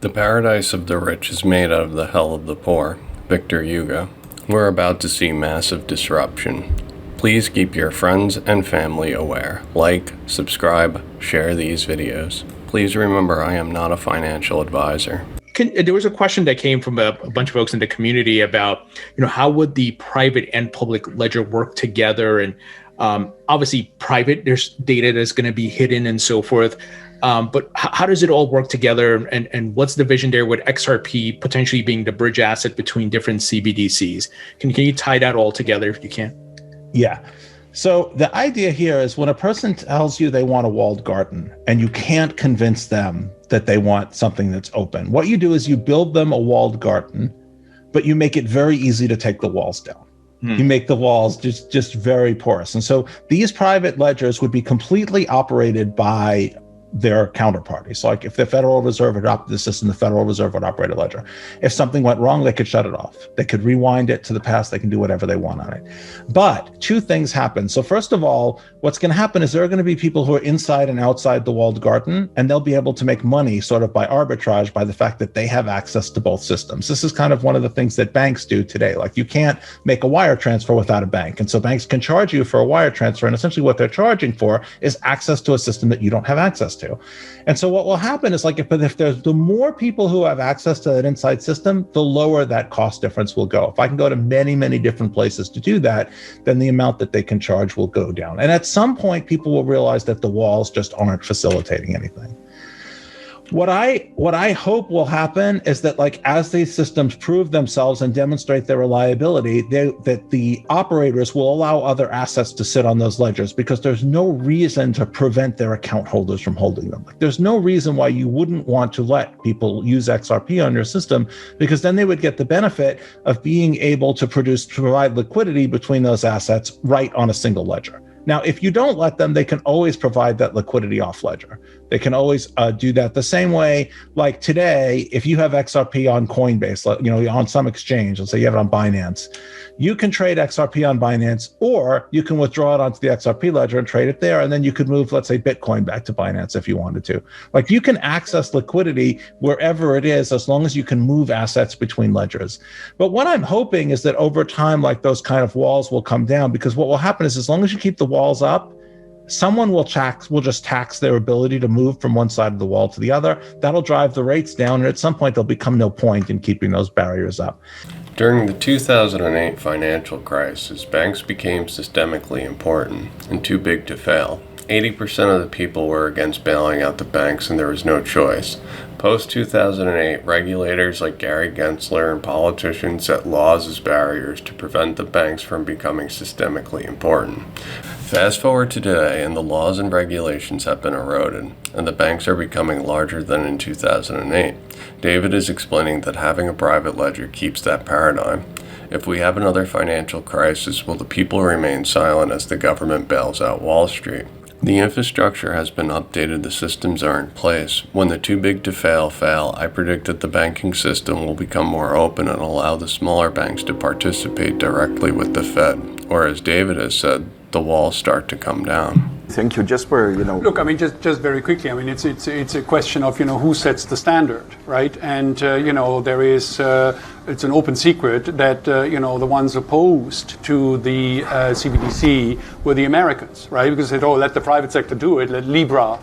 The paradise of the rich is made out of the hell of the poor. Victor Hugo. We're about to see massive disruption. Please keep your friends and family aware. Like, subscribe, share these videos. Please remember I am not a financial advisor. There was a question that came from a bunch of folks in the community about, how would the private and public ledger work together? And obviously private, there's data that's going to be hidden and so forth. But how does it all work together? And what's the vision there with XRP potentially being the bridge asset between different CBDCs? Can you tie that all together if you can? Yeah. So the idea here is when a person tells you they want a walled garden and you can't convince them that they want something that's open, what you do is you build them a walled garden, but you make it very easy to take the walls down. You make the walls just very porous. And so these private ledgers would be completely operated by their counterparties. So like if the Federal Reserve adopted the system, the Federal Reserve would operate a ledger. If something went wrong, they could shut it off. They could rewind it to the past. They can do whatever they want on it. But two things happen. So first of all, what's going to happen is there are going to be people who are inside and outside the walled garden, and they'll be able to make money sort of by arbitrage by the fact that they have access to both systems. This is kind of one of the things that banks do today. Like you can't make a wire transfer without a bank. And so banks can charge you for a wire transfer. And essentially what they're charging for is access to a system that you don't have access to. And so what will happen is like if there's the more people who have access to that inside system, the lower that cost difference will go. If I can go to many, many different places to do that, then the amount that they can charge will go down. And at some point, people will realize that the walls just aren't facilitating anything. What I hope will happen is that like as these systems prove themselves and demonstrate their reliability, that the operators will allow other assets to sit on those ledgers because there's no reason to prevent their account holders from holding them. Like there's no reason why you wouldn't want to let people use XRP on your system, because then they would get the benefit of being able to provide liquidity between those assets right on a single ledger. Now, if you don't let them, they can always provide that liquidity off ledger. They can always do that the same way. Like today, if you have XRP on Coinbase, on some exchange, let's say you have it on Binance, you can trade XRP on Binance, or you can withdraw it onto the XRP ledger and trade it there. And then you could move, let's say, Bitcoin back to Binance if you wanted to. Like you can access liquidity wherever it is, as long as you can move assets between ledgers. But what I'm hoping is that over time, like those kind of walls will come down, because what will happen is as long as you keep the walls up, someone will just tax their ability to move from one side of the wall to the other. That'll drive the rates down, and at some point there'll become no point in keeping those barriers up. During the 2008 financial crisis, banks became systemically important and too big to fail. 80% of the people were against bailing out the banks, and there was no choice. Post-2008, regulators like Gary Gensler and politicians set laws as barriers to prevent the banks from becoming systemically important. Fast forward to today, and the laws and regulations have been eroded, and the banks are becoming larger than in 2008. David is explaining that having a private ledger keeps that paradigm. If we have another financial crisis, will the people remain silent as the government bails out Wall Street? The infrastructure has been updated, the systems are in place. When the too big to fail, I predict that the banking system will become more open and allow the smaller banks to participate directly with the Fed. Or as David has said, the walls start to come down. Thank you, Jesper. Look, I mean, just very quickly. I mean, it's a question of who sets the standard, right? And there is it's an open secret that the ones opposed to the CBDC were the Americans, right? Because they said, let the private sector do it, let Libra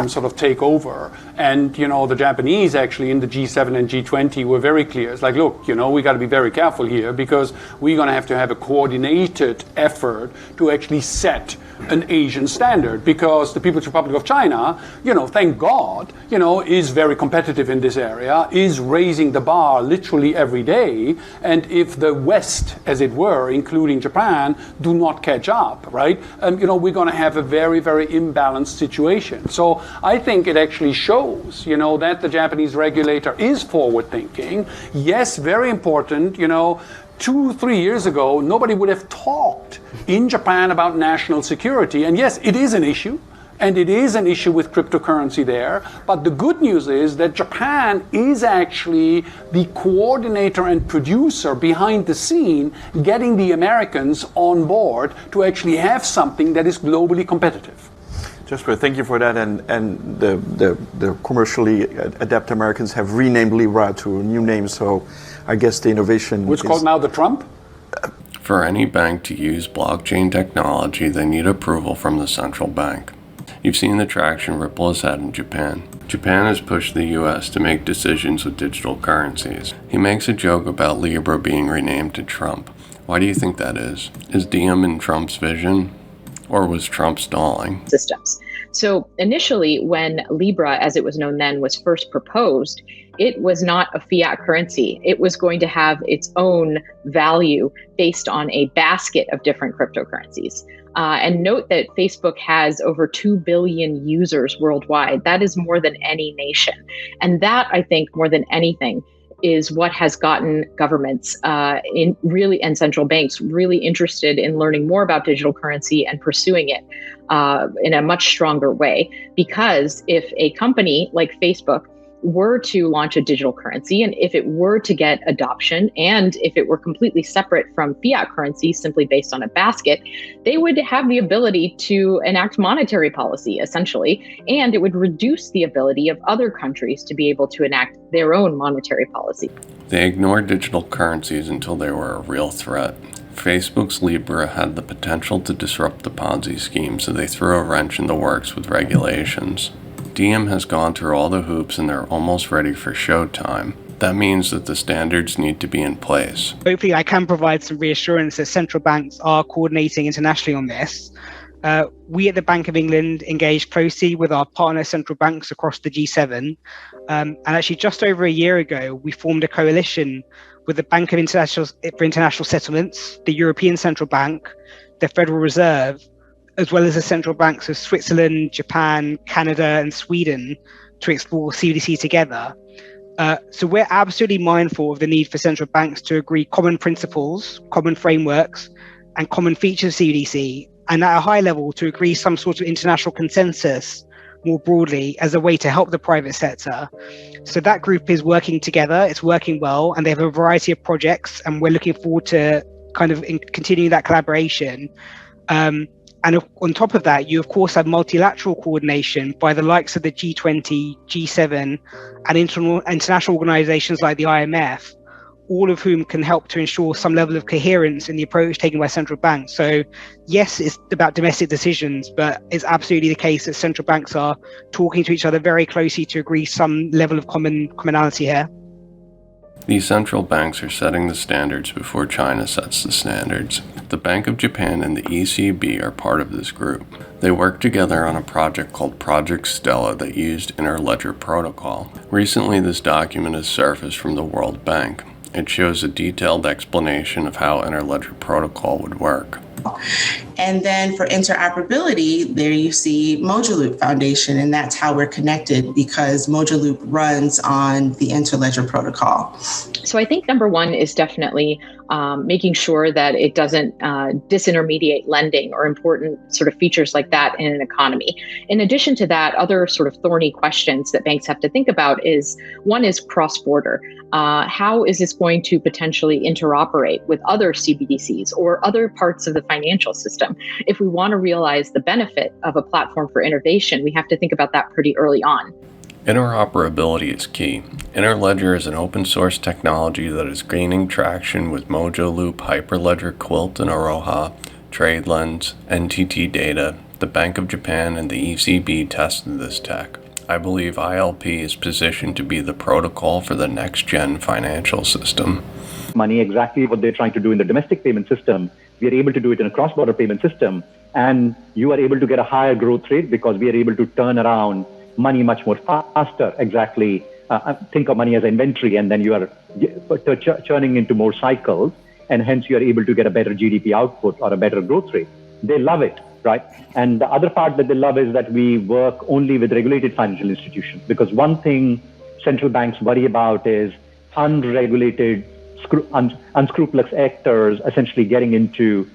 sort of take over. And the Japanese actually in the G7 and G20 were very clear. It's like, look, we got to be very careful here, because we're going to have a coordinated effort to actually set an Asian standard, because the People's Republic of China, thank God, is very competitive in this area, is raising the bar literally every day. And if the West, as it were, including Japan, do not catch up, right, we're going to have a very, very imbalanced situation. So I think it actually shows, that the Japanese regulator is forward thinking. Yes, very important, 2-3 years ago, nobody would have talked in Japan about national security. And yes, it is an issue. And it is an issue with cryptocurrency there. But the good news is that Japan is actually the coordinator and producer behind the scene, getting the Americans on board to actually have something that is globally competitive. Jasper, thank you for that. And the commercially adept Americans have renamed Libra to a new name, so I guess the innovation What's called now the Trump? For any bank to use blockchain technology, they need approval from the central bank. You've seen the traction Ripple has had in Japan. Japan has pushed the US to make decisions with digital currencies. He makes a joke about Libra being renamed to Trump. Why do you think that is? Is Diem in Trump's vision? Or was Trump stalling? Systems. So initially, when Libra, as it was known then, was first proposed, it was not a fiat currency. It was going to have its own value based on a basket of different cryptocurrencies. And note that Facebook has over 2 billion users worldwide. That is more than any nation. And that, I think, more than anything, is what has gotten governments and central banks really interested in learning more about digital currency and pursuing it in a much stronger way. Because if a company like Facebook were to launch a digital currency, and if it were to get adoption, and if it were completely separate from fiat currency simply based on a basket, they would have the ability to enact monetary policy, essentially, and it would reduce the ability of other countries to be able to enact their own monetary policy. They ignored digital currencies until they were a real threat. Facebook's Libra had the potential to disrupt the Ponzi scheme, so they threw a wrench in the works with regulations. Diem has gone through all the hoops and they're almost ready for showtime. That means that the standards need to be in place. Hopefully I can provide some reassurance that central banks are coordinating internationally on this. We at the Bank of England engage closely with our partner central banks across the G7. And actually just over a year ago, we formed a coalition with the Bank for International Settlements, the European Central Bank, the Federal Reserve, as well as the central banks of Switzerland, Japan, Canada, and Sweden to explore CBDC together. So we're absolutely mindful of the need for central banks to agree common principles, common frameworks, and common features of CBDC, and at a high level to agree some sort of international consensus more broadly as a way to help the private sector. So that group is working together, it's working well, and they have a variety of projects, and we're looking forward to kind of continuing that collaboration. And on top of that, you of course have multilateral coordination by the likes of the G20, G7, and international organizations like the IMF, all of whom can help to ensure some level of coherence in the approach taken by central banks. So yes, it's about domestic decisions, but it's absolutely the case that central banks are talking to each other very closely to agree some level of commonality here. These central banks are setting the standards before China sets the standards. The Bank of Japan and the ECB are part of this group. They worked together on a project called Project Stella that used interledger protocol. Recently, this document has surfaced from the World Bank. It shows a detailed explanation of how interledger protocol would work. And then for interoperability, there you see Mojaloop Foundation, and that's how we're connected because Mojaloop runs on the interledger protocol. So I think number one is definitely making sure that it doesn't disintermediate lending or important sort of features like that in an economy. In addition to that, other sort of thorny questions that banks have to think about is, one is cross-border. How is this going to potentially interoperate with other CBDCs or other parts of the financial system? If we want to realize the benefit of a platform for innovation, we have to think about that pretty early on. Interoperability is key. Interledger is an open source technology that is gaining traction with Mojaloop, Hyperledger, Quilt, and Aroha, TradeLens, NTT Data. The Bank of Japan and the ECB tested this tech. I believe ILP is positioned to be the protocol for the next-gen financial system. Money, exactly what they're trying to do in the domestic payment system, we are able to do it in a cross-border payment system, and you are able to get a higher growth rate because we are able to turn around money much more faster. Exactly. Think of money as inventory, and then you are churning into more cycles, and hence you are able to get a better GDP output or a better growth rate. They love it, right? And the other part that they love is that we work only with regulated financial institutions, because one thing central banks worry about is unregulated, unscrupulous actors essentially getting into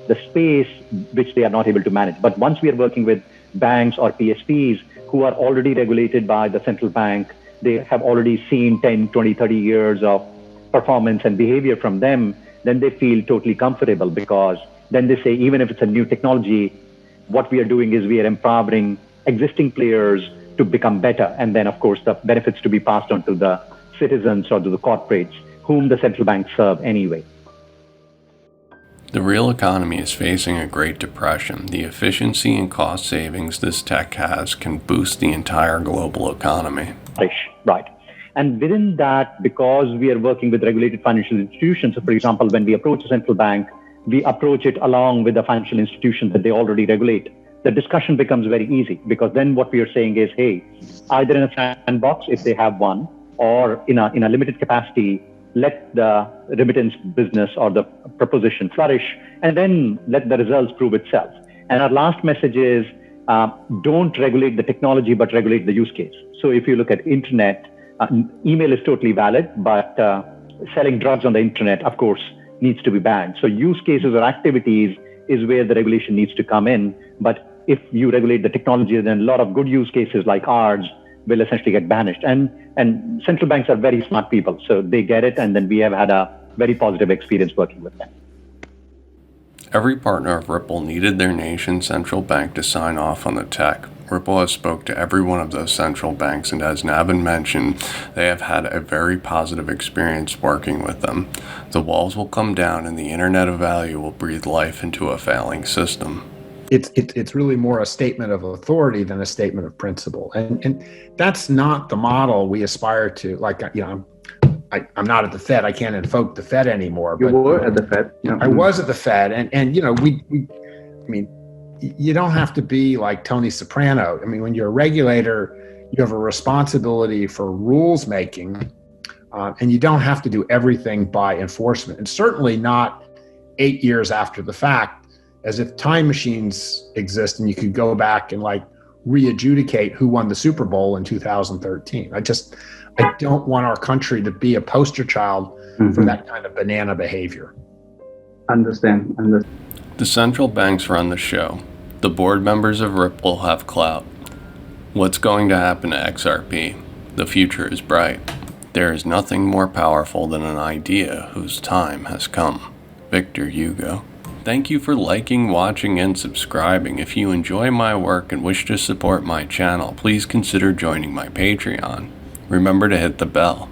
the space which they are not able to manage. But once we are working with banks or PSPs who are already regulated by the central bank, they have already seen 10, 20, 30 years of performance and behavior from them, then they feel totally comfortable, because then they say, even if it's a new technology, what we are doing is we are empowering existing players to become better. And then, of course, the benefits to be passed on to the citizens or to the corporates whom the central banks serve anyway. The real economy is facing a Great Depression. The efficiency and cost savings this tech has can boost the entire global economy. Right. And within that, because we are working with regulated financial institutions, so for example, when we approach a central bank, we approach it along with the financial institution that they already regulate. The discussion becomes very easy, because then what we are saying is, hey, either in a sandbox, if they have one, or in a limited capacity, let the remittance business or the proposition flourish, and then let the results prove itself. And our last message is, don't regulate the technology, but regulate the use case. So if you look at internet, email is totally valid, but selling drugs on the internet, of course, needs to be banned. So use cases or activities is where the regulation needs to come in. But if you regulate the technology, then a lot of good use cases like ours will essentially get banished. And central banks are very smart people, so they get it, and then we have had a very positive experience working with them. Every partner of Ripple needed their nation's central bank to sign off on the tech. Ripple has spoke to every one of those central banks, and as Navin mentioned, they have had a very positive experience working with them. The walls will come down and the Internet of Value will breathe life into a failing system. It's really more a statement of authority than a statement of principle, and that's not the model we aspire to. Like, I'm not at the Fed. I can't invoke the Fed anymore. You were at the Fed. Yeah. I was at the Fed, and you don't have to be like Tony Soprano. I mean, when you're a regulator, you have a responsibility for rules making, and you don't have to do everything by enforcement, and certainly not 8 years after the fact, as if time machines exist and you could go back and like re-adjudicate who won the Super Bowl in 2013. I don't want our country to be a poster child for that kind of banana behavior. Understand. The central banks run the show. The board members of Ripple have clout. What's going to happen to XRP? The future is bright. There is nothing more powerful than an idea whose time has come. Victor Hugo. Thank you for liking, watching, and subscribing. If you enjoy my work and wish to support my channel, please consider joining my Patreon. Remember to hit the bell.